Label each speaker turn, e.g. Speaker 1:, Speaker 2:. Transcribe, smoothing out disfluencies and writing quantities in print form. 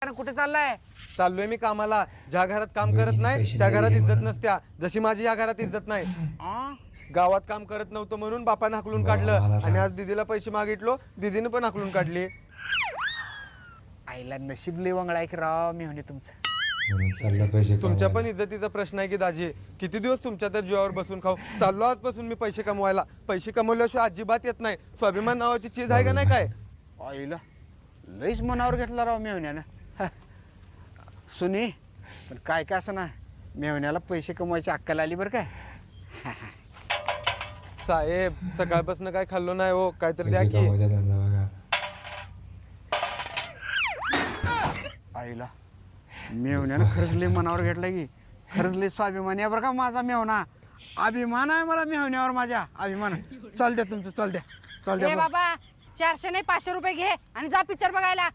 Speaker 1: कुठे चाललाय?
Speaker 2: चाललोय मी कामाला. ज्या घरात काम करत नाही त्या घरात इज्जत नसत्या, जशी माझी या घरात इज्जत नाही. गावात काम करत नव्हतं म्हणून बापाने हाकलून काढलं आणि आज दीदीला पैसे मागितलो, दीदीने पण हाकलून काढली.
Speaker 1: आईला नशीब लय वंगळा आहे की राव मी म्हणे
Speaker 2: तुमच्या पण इज्जतीचा प्रश्न आहे की दाजी. किती दिवस तुमच्या तर जीवावर बसून खाऊ. चाललो आजपासून मी पैसे कमवायला. पैसे कमवल्याशिवाय अजिबात येत नाही. स्वाभिमान नावाची चीज आहे का नाही काय?
Speaker 1: आईला लईच मनावर घेतला राव मेवण्यानं. सुनी पण काय काय असं ना, मेवण्याला पैसे कमवायची अक्कल आली बरं काय.
Speaker 2: साहेब सकाळपासून काय खाल्लो नाही हो, काहीतरी द्या की.
Speaker 1: आईला मेवण्यानं खरंच लय मनावर घेतला की. खरंच लय स्वाभिमानी आहे बरं का माझा मेवणा. अभिमान आहे मला मेवण्यावर, माझ्या अभिमान. चल द्या तुमचं, चल द्या, चल द्या
Speaker 3: बाबा 400 नाही 500 रुपये घे आणि जा पिक्चर बघायला.